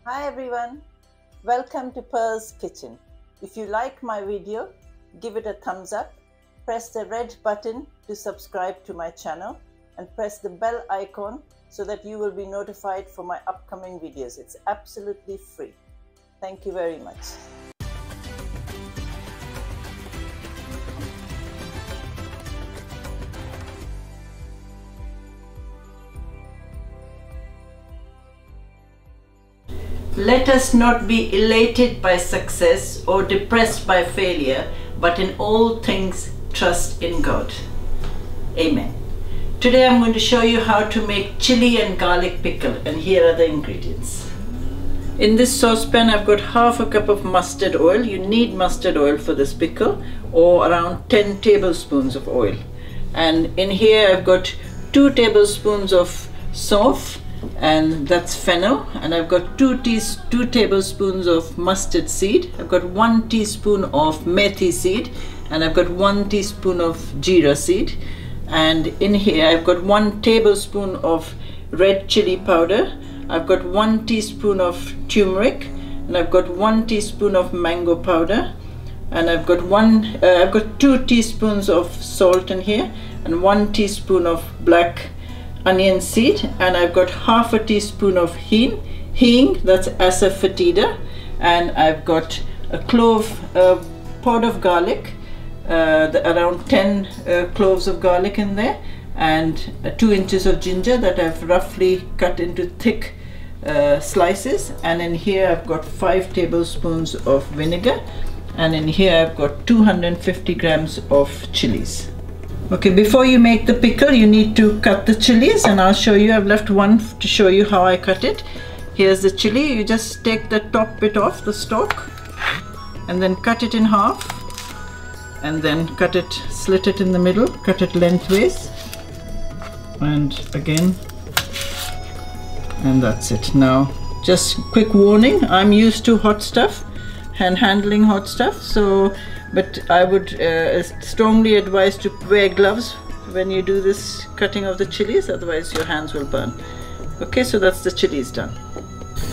Hi everyone, welcome to Pearl's Kitchen. If you like my video, give it a thumbs up, press the red button to subscribe to my channel and press the bell icon so that you will be notified for my upcoming videos. It's absolutely free. Thank you very much. Let us not be elated by success or depressed by failure, but in all things trust in God. Amen. Today I'm going to show you how to make chili and garlic pickle, and here are the ingredients. In this saucepan I've got half a cup of mustard oil. You need mustard oil for this pickle, or around 10 tablespoons of oil. And in here I've got 2 tablespoons of sauf, and that's fennel, and I've got 2 tablespoons of mustard seed. I've got 1 teaspoon of methi seed, and I've got 1 teaspoon of jeera seed. And in here I've got 1 tablespoon of red chili powder. I've got 1 teaspoon of turmeric, and I've got 1 teaspoon of mango powder, and I've got 2 teaspoons of salt in here, and 1 teaspoon of black onion seed, and I've got half a teaspoon of Heeng, that's Asafoetida, and I've got a pod of garlic, around 10 cloves of garlic in there, and 2 inches of ginger that I've roughly cut into thick slices. And in here I've got 5 tablespoons of vinegar, and in here I've got 250 grams of chilies. Okay, before you make the pickle you need to cut the chilies, and I'll show you. I've left one to show you how I cut it. Here's the chili. You just take the top bit off the stalk and then cut it in half, and then slit it in the middle, cut it lengthways, and again, and that's it. Now just quick warning, I'm used to hot stuff and handling hot stuff, but I would strongly advise to wear gloves when you do this cutting of the chilies, otherwise your hands will burn. Okay, so that's the chilies done.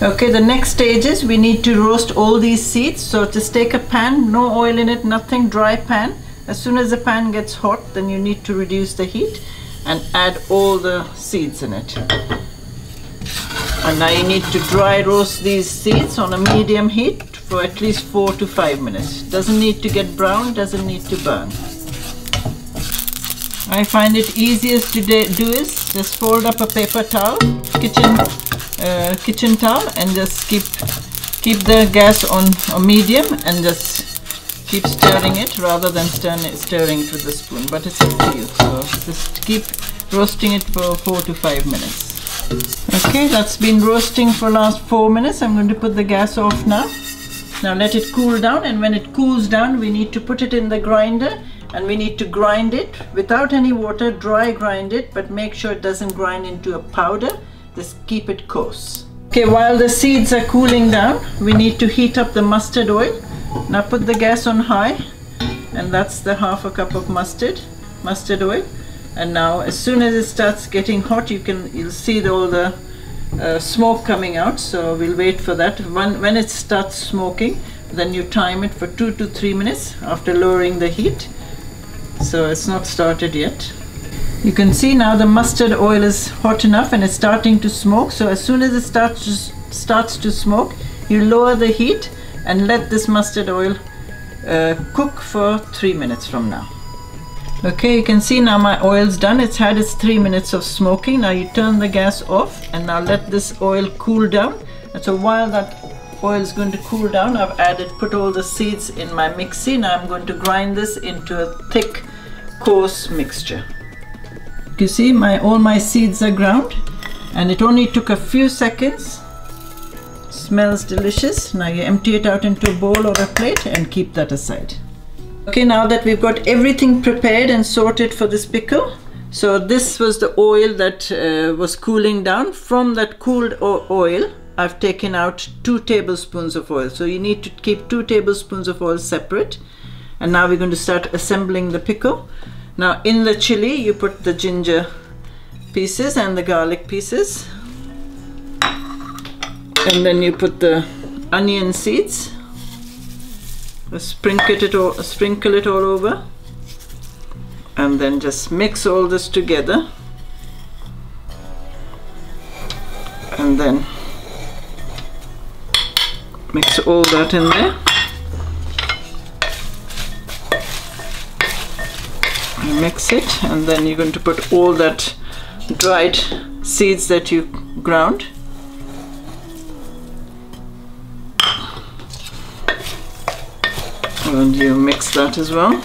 Okay, the next stage is we need to roast all these seeds. So just take a pan, no oil in it, nothing, dry pan. As soon as the pan gets hot, then you need to reduce the heat and add all the seeds in it. And now you need to dry roast these seeds on a medium heat for at least 4 to 5 minutes. Doesn't need to get brown, doesn't need to burn. I find it easiest to do is just fold up a paper towel, kitchen towel, and just keep the gas on medium and just keep stirring it rather than stirring it with a spoon. But it's up to you. So just keep roasting it for 4 to 5 minutes. Okay, that's been roasting for last 4 minutes. I'm going to put the gas off now. Now let it cool down, and when it cools down we need to put it in the grinder, and we need to grind it without any water, dry grind it, but make sure it doesn't grind into a powder. Just keep it coarse. Okay, while the seeds are cooling down, we need to heat up the mustard oil. Now put the gas on high, and that's the half a cup of mustard oil. And now as soon as it starts getting hot, you'll see all the smoke coming out, so we'll wait for that. When it starts smoking, then you time it for 2 to 3 minutes after lowering the heat. So it's not started yet. You can see now the mustard oil is hot enough and it's starting to smoke. So as soon as it starts to smoke, you lower the heat and let this mustard oil cook for 3 minutes from now. Okay, you can see now my oil's done. It's had its 3 minutes of smoking. Now you turn the gas off and now let this oil cool down. And so while that oil is going to cool down, I've put all the seeds in my mixie. Now I'm going to grind this into a thick, coarse mixture. You see all my seeds are ground, and it only took a few seconds. Smells delicious. Now you empty it out into a bowl or a plate and keep that aside. Okay, now that we've got everything prepared and sorted for this pickle, so this was the oil that was cooling down. From that cooled oil, I've taken out 2 tablespoons of oil. So you need to keep 2 tablespoons of oil separate. And now we're going to start assembling the pickle. Now in the chili, you put the ginger pieces and the garlic pieces. And then you put the onion seeds, sprinkle it all over, and then just mix all this together, and then mix all that in there. Mix it, and then you're going to put all that dried seeds that you ground. And you mix that as well.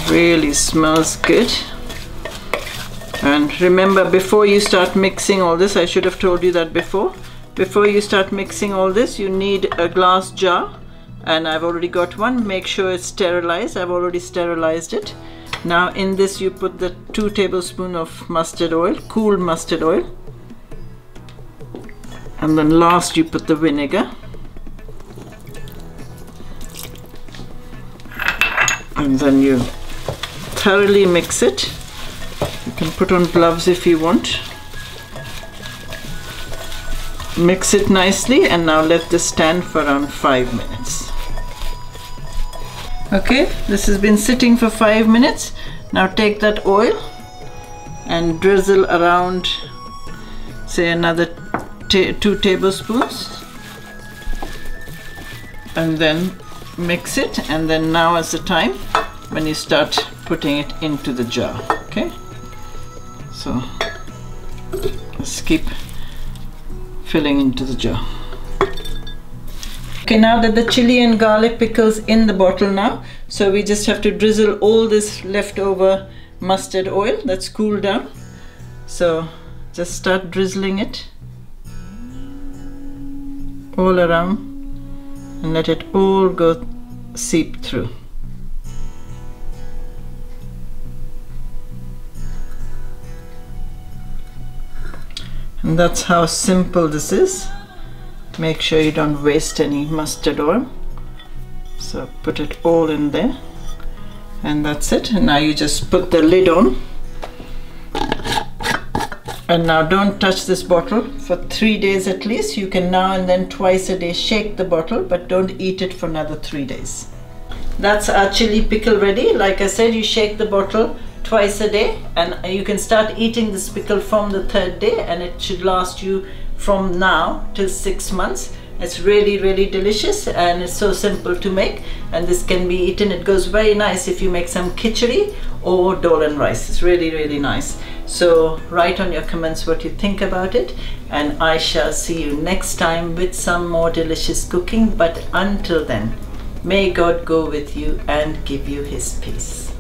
Really smells good. And remember, before you start mixing all this, I should have told you that before you start mixing all this, you need a glass jar, and I've already got one. Make sure it's sterilized. I've already sterilized it. Now in this you put the 2 tablespoons of mustard oil, cool mustard oil, and then last you put the vinegar, and then you thoroughly mix it. You can put on gloves if you want. Mix it nicely, and now let this stand for around 5 minutes. Okay, this has been sitting for 5 minutes. Now take that oil and drizzle around, say another 2 tablespoons, and then mix it, and then now is the time when you start putting it into the jar. Okay, so let's keep filling into the jar. Okay, now that the chili and garlic pickle's in the bottle now, so we just have to drizzle all this leftover mustard oil that's cooled down. So just start drizzling it all around and let it all go seep through. And that's how simple this is. Make sure you don't waste any mustard oil. So put it all in there, and that's it. And now you just put the lid on. And now don't touch this bottle for 3 days at least. You can now and then twice a day shake the bottle, but don't eat it for another 3 days. That's our chili pickle ready. Like I said, you shake the bottle twice a day, and you can start eating this pickle from the 3rd day, and it should last you from now till 6 months. It's really, really delicious, and it's so simple to make, and this can be eaten. It goes very nice if you make some khichdi or dal and rice. It's really, really nice. So write on your comments what you think about it, and I shall see you next time with some more delicious cooking. But until then, may God go with you and give you his peace.